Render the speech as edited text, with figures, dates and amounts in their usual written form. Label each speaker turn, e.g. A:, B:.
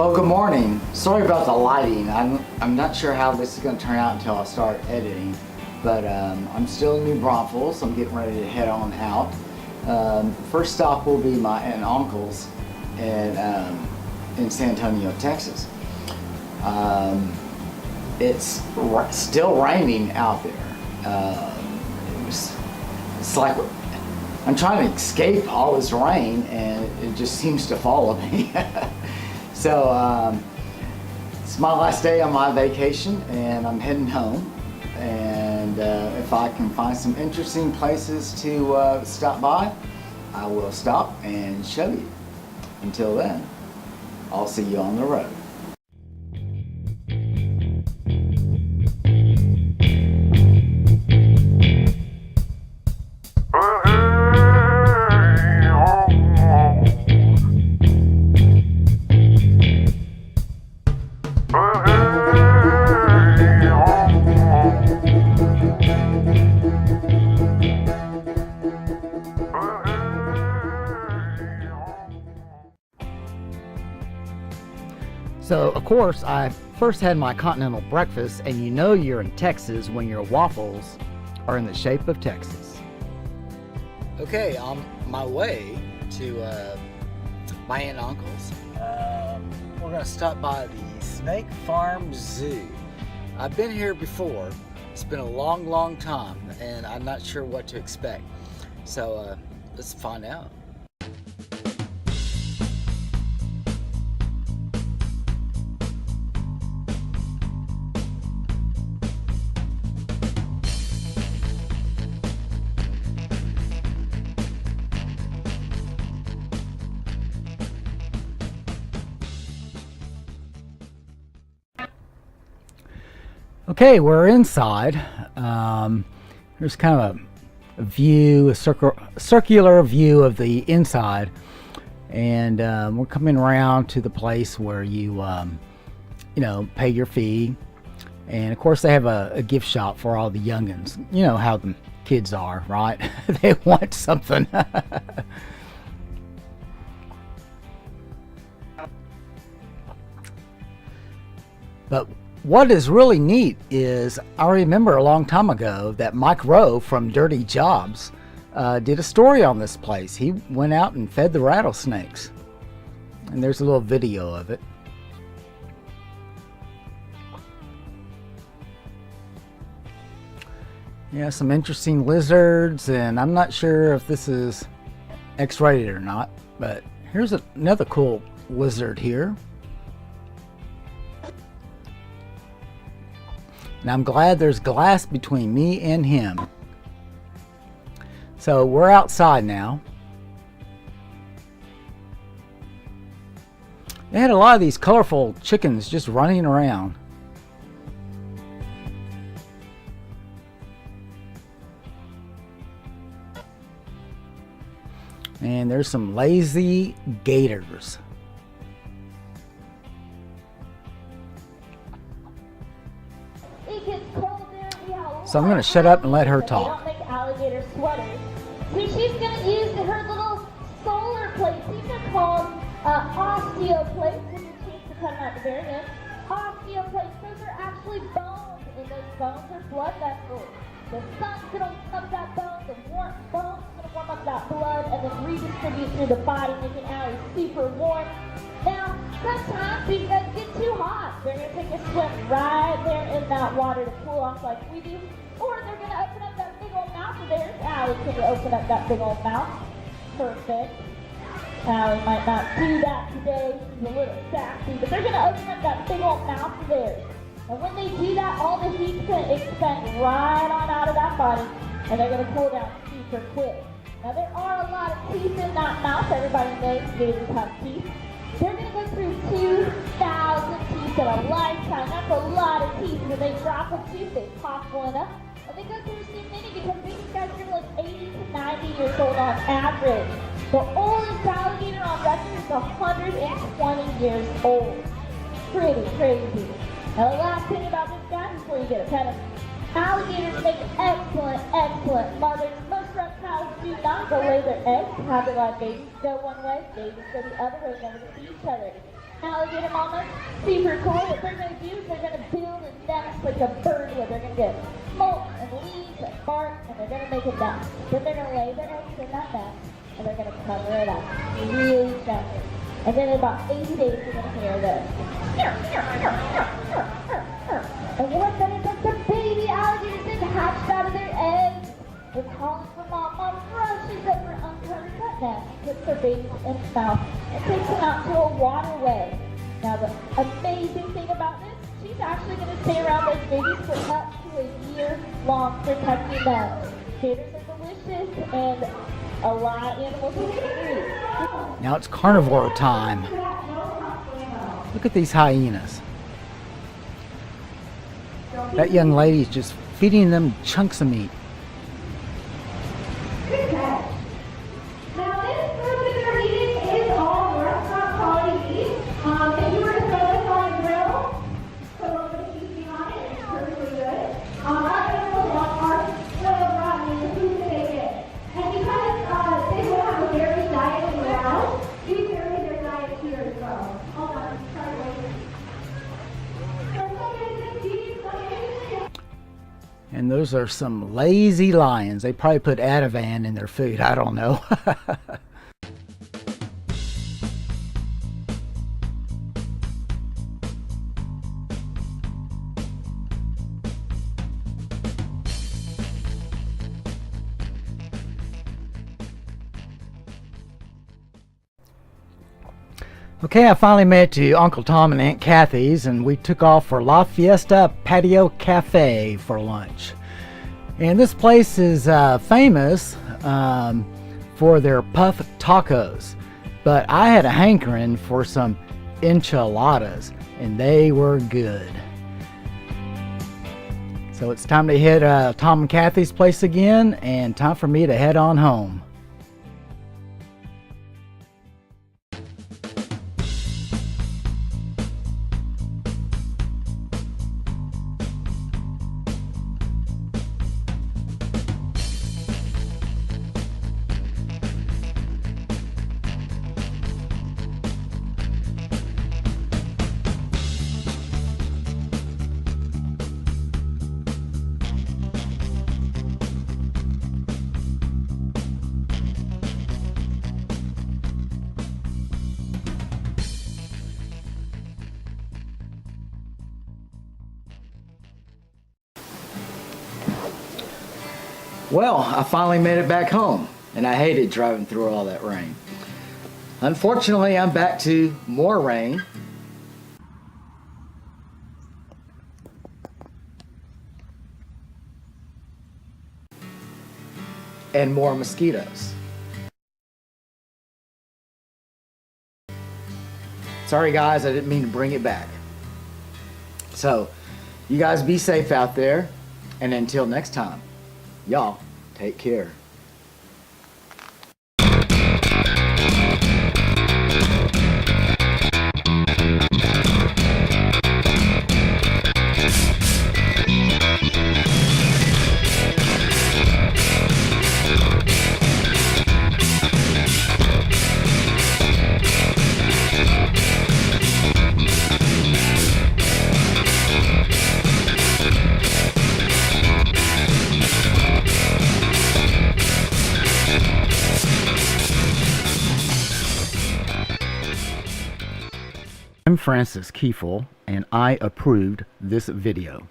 A: Well, good morning. Sorry about the lighting. I'm not sure how this is going to turn out until I start editing, but I'm still in New Braunfels. I'm getting ready to head on out. First stop will be my aunt and uncle's in San Antonio, Texas. It's still raining out there. It's like I'm trying to escape all this rain, and it just seems to follow me. So it's my last day on my vacation, and I'm heading home. And if I can find some interesting places to stop by, I will stop and show you. Until then, I'll see you on the road. So, of course, I first had my continental breakfast, and you know you're in Texas when your waffles are in the shape of Texas. Okay, on my way to my aunt and uncle's. We're going to stop by the Snake Farm Zoo. I've been here before. It's been a long time, and I'm not sure what to expect. So, let's find out. Okay, we're inside. There's kind of a view, a circular view of the inside, and we're coming around to the place where you, you know, pay your fee, and of course they have a gift shop for all the youngins. You know how the kids are, right? They want something. But what is really neat is I remember a long time ago that Mike Rowe from Dirty Jobs did a story on this place. He went out and fed the rattlesnakes, and there's a little video of it. Yeah, some interesting lizards, and I'm not sure if this is X-rated or not, but here's another cool lizard here. And I'm glad there's glass between me and him. So we're outside now. They had a lot of these colorful chickens just running around. And there's some lazy gators. So I'm going to shut up and let her talk.
B: They don't make alligator sweaters. So she's going to use her little solar plates. These are called osteoplates. We'll just change the cut at the very end. Osteoplates, those are actually bones, and those bones are blood vessels. The sun's going to warm up that bone, the warm bone's going to warm up that blood, and then redistribute through the body, making Allie super warm. Now, sometimes these guys get too hot. They're going to take a swim right there in that water to cool off like we do. Or they're going to open up that big old mouth of theirs. Allie, can you open up that big old mouth? Perfect. Allie might not do that today. She's a little sassy. But they're going to open up that big old mouth of theirs. And when they do that, all the heat's going to expand right on out of that body. And they're going to cool down super quick. Now, there are a lot of teeth in that mouth. Everybody knows gators have teeth. They're going to go through 2,000 teeth in a lifetime. That's a lot of teeth. When they drop a tooth, they pop one up. And they go through so many because these guys are like 80 to 90 years old on average. The oldest alligator on record is 120 years old. Pretty crazy. Now the last thing about this guy before you get a pet him, alligators make excellent mothers. Most reptiles do not go lay their eggs. How do our babies go one way, babies go the other way, never to see each other. alligator mamas, super cool. What they're going to do is they're going to build a nest like a bird where they're going to get smoke and leaves and bark, and they're going to make a nest. Then they're going to lay their eggs in that nest, and they're going to cover it up really gently. And then in about 80 days, you're going to hear this. And what then is that the baby alligators just hatched out of their eggs. They're calling for mom. Mom rushes over, uncovers that nest, puts her babies in its mouth, and takes them out to a waterway. Now the amazing thing about this, she's actually going to stay around those babies for up to a year long, protecting them. Gators are delicious, and a lot of animals will eat.
A: Now it's carnivore time. Look at these hyenas. That young lady's just feeding them chunks of meat.
B: Good catch. Now this food that they're eating is all restaurant quality beef. If you were to throw this on a grill, put a little bit of seasoning on it, it's perfectly good. Our animals are spoiled rotten in the food that they get. And because they will have a dairy diet in the wild, we vary their diet here as well. Hold on, sorry, wait.
A: And those are some lazy lions. They probably put Ativan in their food. I don't know. Okay, I finally made it to Uncle Tom and Aunt Kathy's, and we took off for La Fiesta Patio Cafe for lunch. And this place is famous for their puff tacos, but I had a hankering for some enchiladas, and they were good. So it's time to hit Tom and Kathy's place again, and time for me to head on home. Well, I finally made it back home, and I hated driving through all that rain. Unfortunately, I'm back to more rain. And more mosquitoes. Sorry guys, I didn't mean to bring it back. So, you guys be safe out there, and until next time, y'all take care. I'm Francis Kiefel, and I approved this video.